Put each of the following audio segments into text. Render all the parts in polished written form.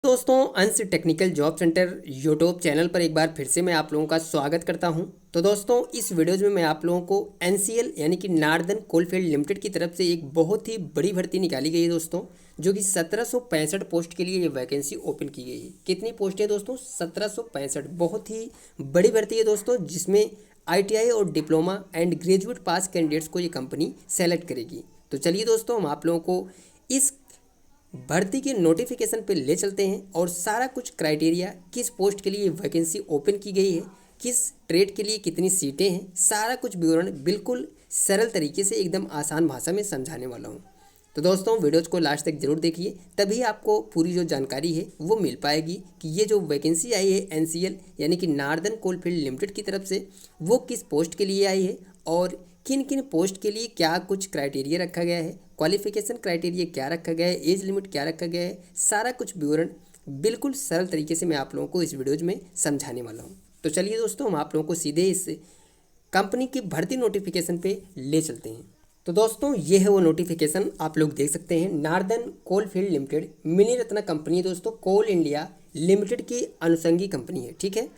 दोस्तों अंश technical job centre YouTube channel पर एक बार फिर से मैं आप लोगों का स्वागत करता हूं। तो दोस्तों इस वीडियोज में मैं आप लोगों को एनसीएल यानी कि नार्दर्न कोलफील्ड लिमिटेड की तरफ से एक बहुत ही बड़ी भर्ती निकाली गई है दोस्तों, जो कि 1765 पोस्ट के लिए ये वैकेंसी ओपन की गई है। कितनी पोस्ट है दोस्तों? 1765। बहुत ही बड़ी भर्ती है दोस्तों, जिसमें ITI और diploma and graduate pass candidates को ये कंपनी सेलेक्ट करेगी। तो चलिए दोस्तों हम आप लोगों को इस भर्ती के नोटिफिकेशन पे ले चलते हैं और सारा कुछ क्राइटेरिया, किस पोस्ट के लिए वैकेंसी ओपन की गई है, किस ट्रेड के लिए कितनी सीटें हैं, सारा कुछ विवरण बिल्कुल सरल तरीके से एकदम आसान भाषा में समझाने वाला हूँ। तो दोस्तों वीडियोज़ को लास्ट तक जरूर देखिए, तभी आपको पूरी जो जानकारी है वो मिल पाएगी कि ये जो वैकेंसी आई है एनसीएल यानी कि नार्दर्न कोलफील्ड लिमिटेड की तरफ से, वो किस पोस्ट के लिए आई है और किन किन पोस्ट के लिए क्या कुछ क्राइटेरिया रखा गया है, क्वालिफिकेशन क्राइटेरिया क्या रखा गया है, एज लिमिट क्या रखा गया है, सारा कुछ विवरण बिल्कुल सरल तरीके से मैं आप लोगों को इस वीडियोज में समझाने वाला हूँ। तो चलिए दोस्तों हम आप लोगों को सीधे इस कंपनी की भर्ती नोटिफिकेशन पे ले चलते हैं। तो दोस्तों ये है वो नोटिफिकेशन, आप लोग देख सकते हैं। Northern coalfield limited mini Ratna company है दोस्तों, कोल इंडिया लिमिटेड की अनुषंगी कंपनी है, ठीक है।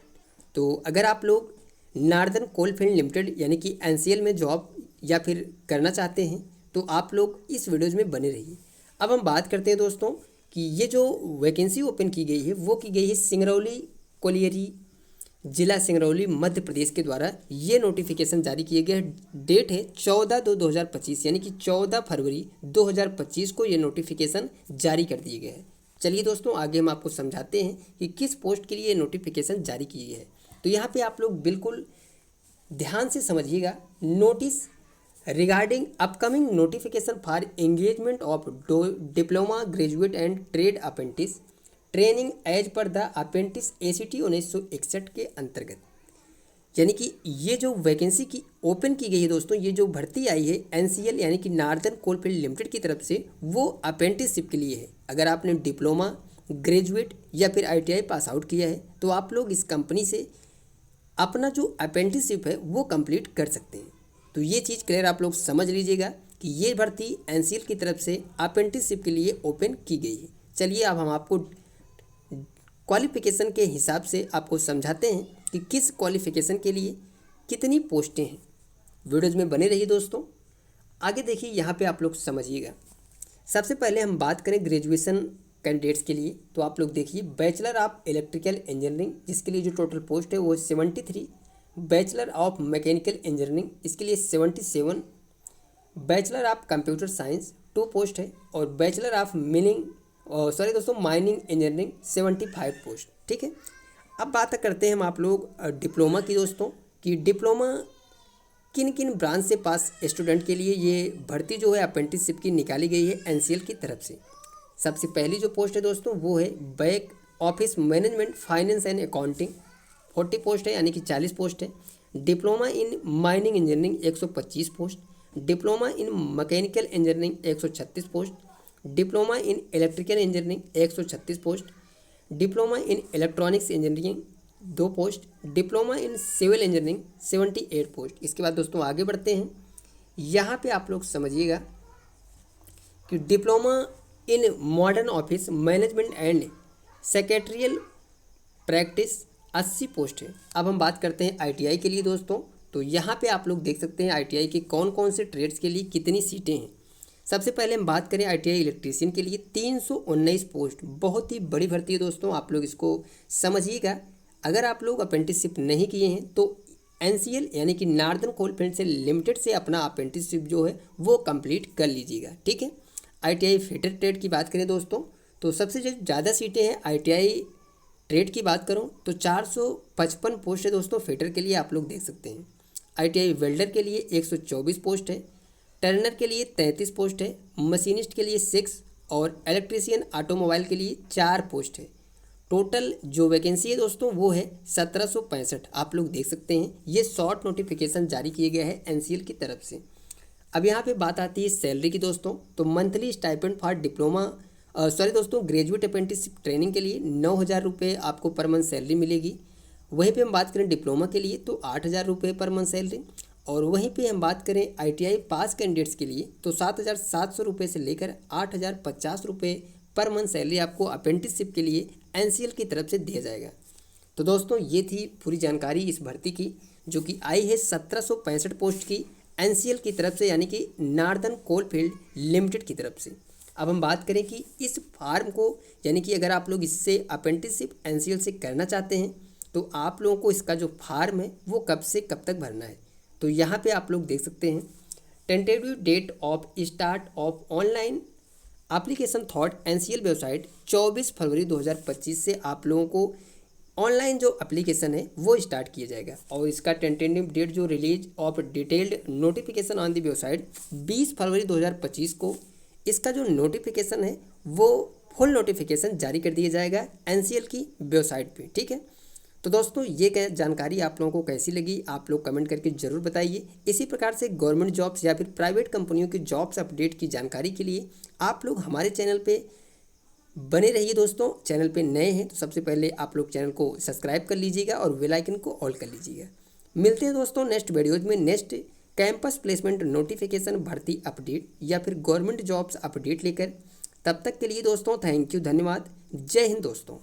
तो अगर आप लोग नार्दर्न कोलफील्ड लिमिटेड यानी कि एनसीएल में जॉब या फिर करना चाहते हैं तो आप लोग इस वीडियोज़ में बने रहिए। अब हम बात करते हैं दोस्तों कि ये जो वैकेंसी ओपन की गई है वो की गई है सिंगरौली कोलियरी जिला सिंगरौली मध्य प्रदेश के द्वारा ये नोटिफिकेशन जारी किए गए। डेट है 14/2/2025 यानी कि 14 फरवरी 2025 को ये नोटिफिकेशन जारी कर दिए गए हैं। चलिए दोस्तों आगे हम आपको समझाते हैं कि किस पोस्ट के लिए ये नोटिफिकेशन जारी की है। तो यहाँ पे आप लोग बिल्कुल ध्यान से समझिएगा। Notice regarding upcoming notification for engagement of diploma graduate and trade apprentice training as per अप्रेंटिस ACT 1961 के अंतर्गत, यानी कि ये जो वैकेंसी की ओपन की गई है दोस्तों, ये जो भर्ती आई है एनसीएल यानी कि नार्दर्न कोलफील्ड लिमिटेड की तरफ से, वो अप्रेंटिसशिप के लिए है। अगर आपने डिप्लोमा ग्रेजुएट या फिर ITI पास आउट किया है तो आप लोग इस कंपनी से अपना जो अप्रेंटिसशिप है वो कंप्लीट कर सकते हैं। तो ये चीज़ क्लियर आप लोग समझ लीजिएगा कि ये भर्ती एनसीएल की तरफ से अप्रेंटिसशिप के लिए ओपन की गई है। चलिए अब हम आपको क्वालिफिकेशन के हिसाब से आपको समझाते हैं कि किस क्वालिफिकेशन के लिए कितनी पोस्टें हैं। वीडियोज़ में बने रहिए दोस्तों। आगे देखिए यहाँ पे आप लोग समझिएगा। सबसे पहले हम बात करें ग्रेजुएशन कैंडिडेट्स के लिए, तो आप लोग देखिए बैचलर ऑफ इलेक्ट्रिकल इंजीनियरिंग, जिसके लिए जो टोटल पोस्ट है वो 73। बैचलर ऑफ मैकेनिकल इंजीनियरिंग, इसके लिए 77। Bachelor of computer science 2 post है और bachelor of mining engineering 75 post, ठीक है। अब बात करते हैं हम आप लोग डिप्लोमा की दोस्तों, कि डिप्लोमा किन किन ब्रांच से पास स्टूडेंट के लिए ये भर्ती जो है अप्रेंटिसशिप की निकाली गई है एनसीएल की तरफ से। सबसे पहली जो पोस्ट है दोस्तों वो है back office management finance and accounting, 40 post है यानी कि 40 पोस्ट है। Diploma in mining engineering 125 post. Diploma in mechanical engineering 136 post. Diploma in electrical engineering 136 post. Diploma in electronics engineering 2 post. Diploma in civil engineering 78 post. इसके बाद दोस्तों आगे बढ़ते हैं। यहाँ पे आप लोग समझिएगा कि diploma in modern office management and secretarial practice 80 post है। अब हम बात करते हैं ITI के लिए दोस्तों, तो यहाँ पे आप लोग देख सकते हैं ITI के कौन कौन से ट्रेड्स के लिए कितनी सीटें हैं। सबसे पहले हम बात करें ITI इलेक्ट्रीशियन के लिए 319 पोस्ट। बहुत ही बड़ी भर्ती है दोस्तों, आप लोग इसको समझिएगा। अगर आप लोग अप्रेंटिसशिप नहीं किए हैं तो एनसीएल यानी कि नार्दर्न कोलफील्ड लिमिटेड से अपना अप्रेंटिसशिप जो है वो कंप्लीट कर लीजिएगा, ठीक है। ITI फिटर ट्रेड की बात करें दोस्तों, तो सबसे जो ज़्यादा सीटें हैं ITI ट्रेड की बात करूं तो 455 पोस्ट है दोस्तों फिटर के लिए, आप लोग देख सकते हैं। ITI वेल्डर के लिए 124 पोस्ट है। टर्नर के लिए 33 पोस्ट है। मशीनिस्ट के लिए 6 और इलेक्ट्रीशियन ऑटोमोबाइल के लिए 4 पोस्ट है। टोटल जो वैकेंसी है दोस्तों वो है 1765, आप लोग देख सकते हैं। ये शॉर्ट नोटिफिकेशन जारी किए गया है एनसीएल की तरफ से। अब यहाँ पे बात आती है सैलरी की दोस्तों, तो monthly stipend for diploma graduate apprenticeship training के लिए 9,000 रुपये आपको पर मंथ सैलरी मिलेगी। वहीं पे हम बात करें डिप्लोमा के लिए तो 8,000 रुपये पर मंथ सैलरी, और वहीं पे हम बात करें ITI पास कैंडिडेट्स के लिए तो 7,700 रुपये से लेकर 8,050 रुपये पर मंथ सैलरी आपको अप्रेंटिसशिप के लिए एनसीएल की तरफ से दिया जाएगा। तो दोस्तों ये थी पूरी जानकारी इस भर्ती की, जो कि आई है 1765 पोस्ट की एनसीएल की तरफ से, यानी कि नार्दर्न कोलफील्ड लिमिटेड की तरफ से। अब हम बात करें कि इस फार्म को, यानी कि अगर आप लोग इससे अप्रेंटिसशिप एनसीएल से करना चाहते हैं तो आप लोगों को इसका जो फार्म है वो कब से कब तक भरना है। तो यहाँ पे आप लोग देख सकते हैं, tentative date of start of online application thought NCL website 24 फरवरी 2025 से आप लोगों को ऑनलाइन जो एप्लीकेशन है वो स्टार्ट किया जाएगा। और इसका टेंटेटिव डेट जो release of detailed notification on the website 20 फरवरी 2025 को इसका जो नोटिफिकेशन है वो फुल नोटिफिकेशन जारी कर दिया जाएगा एनसीएल की वेबसाइट पे। ठीक है, तो दोस्तों ये जानकारी आप लोगों को कैसी लगी आप लोग कमेंट करके ज़रूर बताइए। इसी प्रकार से गवर्नमेंट जॉब्स या फिर प्राइवेट कंपनियों की जॉब्स अपडेट की जानकारी के लिए आप लोग हमारे चैनल पे बने रहिए। दोस्तों चैनल पे नए हैं तो सबसे पहले आप लोग चैनल को सब्सक्राइब कर लीजिएगा और बेल आइकन को ऑल कर लीजिएगा। मिलते हैं दोस्तों नेक्स्ट वीडियोज़ में, नेक्स्ट कैंपस प्लेसमेंट नोटिफिकेशन भर्ती अपडेट या फिर गवर्नमेंट जॉब्स अपडेट लेकर। तब तक के लिए दोस्तों थैंक यू, धन्यवाद, जय हिंद दोस्तों।